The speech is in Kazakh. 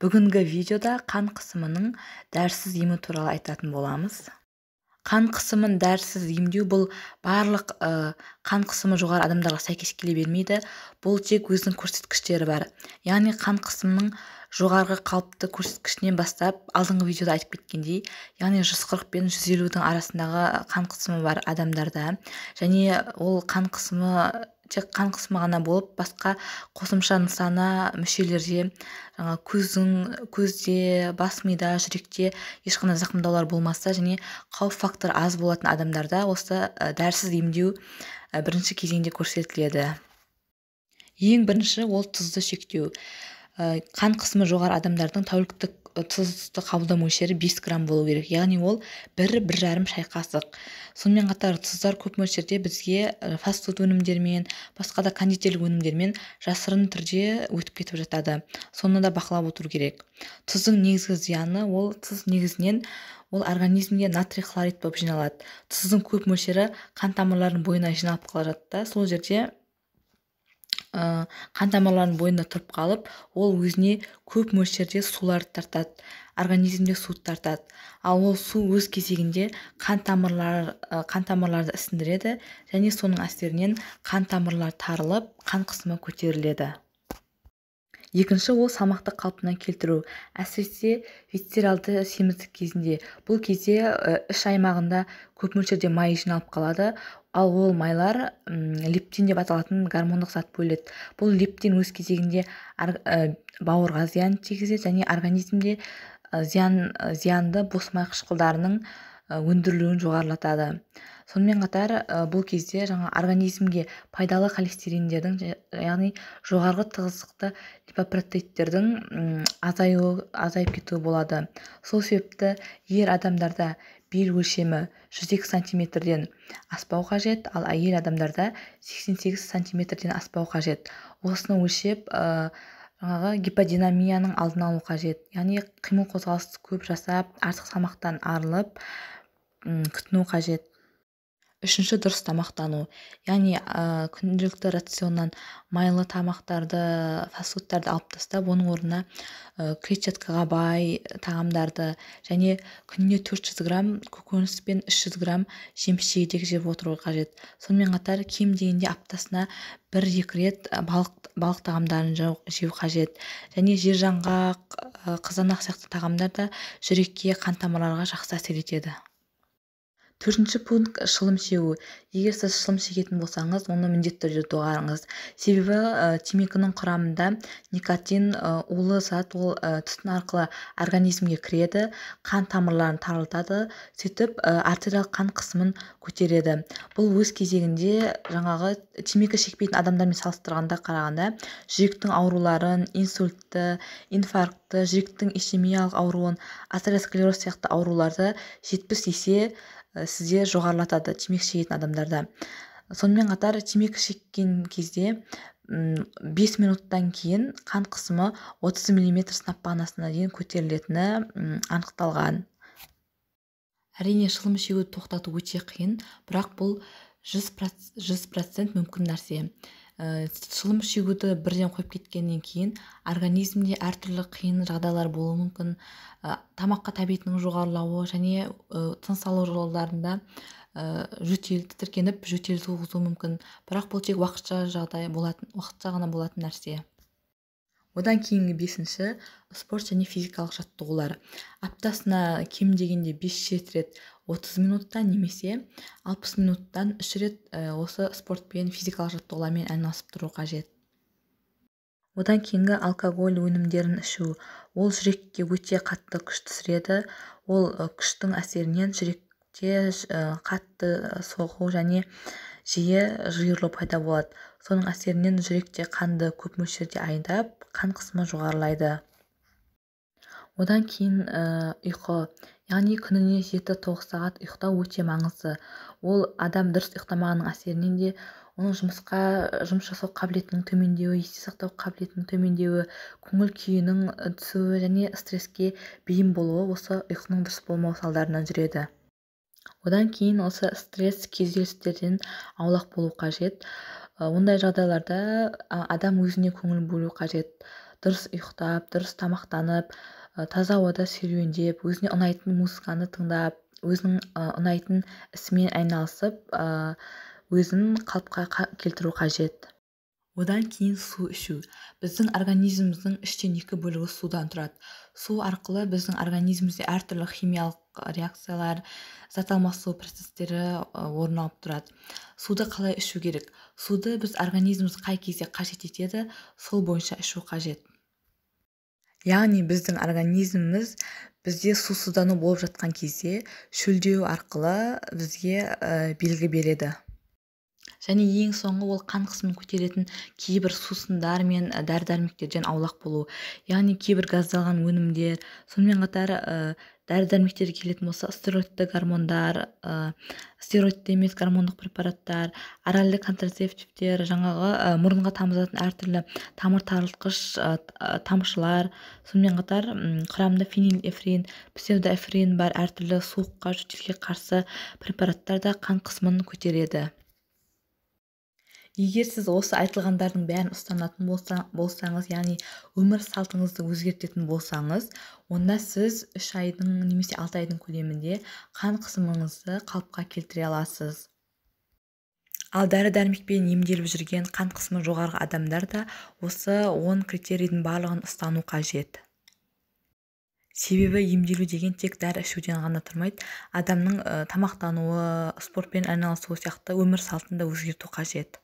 Бүгінгі видеода қан қысымының дәрісіз ему туралы айтатын боламыз. Қан қысымын дәрісіз емдеу бұл барлық қан қысымы жоғары адамдарға сәйкес келе бермейді. Бұл тек өзінің көрсеткіштері бар. Яғни қан қысымның жоғарғы қалыпты көрсеткішінен бастап, алдыңғы видеода айтып кеткендей, яғни 140 пен 150-дің арасындағы қан қысымы бар адамдарда, және ол қан қысымы тек қан қысымы ғана болып, басқа қосымша нысана мүшелерде, көзде, бас мида, жүректе ешқандай зақымдаулар болмаса және қауіп факторы аз болатын адамдарда осы дәрісіз емдеу бірінші кезеңде көрсетіледі. Ең бірінші ол тұзды шектеу. Қан қысымы жоғары адамдардың тәуліктік тұзды қабылдау мөлшері 5 грамм болу керек. Яғни ол 1-1,5 шай қасық. Сонымен қатар тұздар көп мөлшерде бізге фастфуд өнімдермен, басқа да кондитерлік өнімдермен жасырын түрде өтіп кетіп жатады. Соны да бақылап отыру керек. Тұздың негізгі зияны ол тұз негізінен ол организмге натрий хлорид болып жиналады. Тұздың көп мөлшері қан тамырларының бойына жиналып қала жатты. Сол жерде қан тамырларының бойында тұрып қалып, ол өзіне көп мөлшерде суларды тартады, организмде су тартады. Ал ол су өз кезегінде қан тамырларды ісіндіреді, және соның әсерінен қан тамырлары тарылып, қан қысымы көтеріледі. Екінші ол салмақты қалпына келтіру, әсіресе висцералды семіздік кезінде. Бұл кезде іш аймағында көп мөлшерде май жиналып қалады, ал ол майлар лептин деп аталатын гормондық зат бөледі. Бұл лептин өз кезегінде бауырға зиян тигізеді және организмде зиянды бос май қышқылдарының өндірілуін жоғарылатады. Сонымен қатар бұл кезде организмге пайдалы холестериндердің, яғни жоғарғы тығыздықты липопротеидтердің азайып кетуі болады. Сол себепті ер адамдарда бел өлшемі 102 сантиметрден аспау қажет, ал әйел адамдарда 88 сантиметрден аспау қажет. Осыны өлшеп гиподинамияның алдын алу қажет. Яғни қимыл қозғалысты көп жасап, артық салмақтан арылып күтіну қажет. Үшінші дұрыс тамақтану. Яғни күнделікті рационнан майлы тамақтарды, фастфудтарды алып тастап, оның орнына клетчаткаға бай тағамдарды және күніне 400 грамм көкөніс пен 300 грамм жеміс-жидек жеп отыру қажет. Сонымен қатар кем дегенде аптасына 1-2 рет балық тағамдарын жеу қажет. Және жержаңғақ, қызанақ сияқты тағамдар да жүрекке, қан тамырларға жақсы әсер етеді. Төртінші пункт шылым шегу. Егер сіз шылым шегетін болсаңыз, оны міндетті түрде доғарыңыз. Себебі темекінің құрамында никотин улы зат, ол түтін арқылы организмге кіреді, қан тамырларын тарылтады, сөйтіп артериялық қан қысымын көтереді. Бұл өз кезегінде темекі шекпейтін адамдармен салыстырғанда қарағанда жүректің ауруларын, инсультті, инфарктті, жүректің ишемиялық ауруын, атеросклероз сияқты ауруларды 70 есе сізде жоғарылатады темекі шегетін адамдарда. Сонымен қатар темекі шеккен кезде 5 минуттан кейін қан қысымы 30 мм сынап бағанасына дейін көтерілетіні анықталған. Әрине, шылым шегуді тоқтату өте қиын, бірақ бұл 100% мүмкін нәрсе. Шылым шегуді бірден қойып кеткеннен кейін организмде әртүрлі қиын жағдайлар болуы мүмкін. Тамаққа тәбетінің жоғарылауы және тыныс алу жолдарында жөтел тітіркеніп, жөтел туғызуы мүмкін. Бірақ бұл тек уақытша ғана болатын нәрсе. Одан кейінгі 5-ші спорт және физикалық жаттығулар. Аптасына кем дегенде 5-7 рет 30 минуттан немесе 60 минуттан 3 рет осы спортпен, физикалық жаттығулармен айналысып тұру қажет. Одан кейінгі алкоголь өнімдерін ішу. Ол жүрекке өте қатты күш түсіреді. Ол күштің әсерінен жүректе қатты соғу және жиі жиырылу пайда болады. Соның әсерінен жүректе қанды көп мөлшерде айдап, қан қысымы жоғарылайды. Одан кейін ұйқы. Яғни күніне 7-9 сағат ұйықтау өте маңызды. Ол адам дұрыс ұйықтамағының әсерінен де оның жұмыс жасау қабілетінің төмендеуі, есте сақтау қабілетінің төмендеуі, көңіл күйінің түсуі және стресске бейім болуы осы ұйқының дұрыс болмау салдарынан жүреді. Одан кейін осы стресс күйзелістерден аулақ болу қажет. Ондай жағдайларда адам өзіне көңіл бөлу қажет. дұрыс ұйықтап, дұрыс тамақтанып, таза ауада серуендеп, өзіне ұнайтын музыканы тыңдап, өзінің ұнайтын ісімен айналысып, өзін қалыпқа келтіру қажет. Одан кейін су ішу. Біздің организміміздің 2 бөлігі судан тұрады. Су арқылы біздің организмімізде әртүрлі химиялық реакциялар, зат алмасу процестері орын алып тұрады. Суды қалай ішу керек? Суды біз организміміз қай кезде қажет етеді, сол бойынша ішу қажет. Яғни біздің организміміз бізде сусыздану болып жатқан кезде шөлдеу арқылы бізге белгі береді. Және ең соңғы ол қан қысымын көтеретін кейбір сусындар мен дәрі-дәрмектерден аулақ болу. Яғни кейбір газдалған өнімдер, сонымен қатар дәрі-дәрмектерге келетін болса, стероидты гормондар, стероидты емес гормондық препараттар, оральды контрацептивтер, жаңағы мұрынға тамызатын әртүрлі тамыр тарылтқыш тамшылар, сонымен қатар құрамында фенилэфрин, псевдоэфрин бар әртүрлі суыққа, жөтелге қарсы препараттар да қан қысымын көтереді. Егер сіз осы айтылғандардың бәрін ұстанатын болсаңыз, яғни өмір салтыңызды өзгертетін болсаңыз, онда сіз 3 айдың немесе 6 айдың көлемінде қан қысымыңызды қалыпқа келтіре аласыз. Ал дәрі-дәрмекпен емделіп жүрген қан қысымы жоғары адамдар да осы 10 критерийдің барлығын ұстану қажет. Себебі емделу деген тек дәрі ішуден ғана тұрмайды, адамның тамақтануы, спортпен айналысуы сияқты өмір салтын да өзгерту қажет.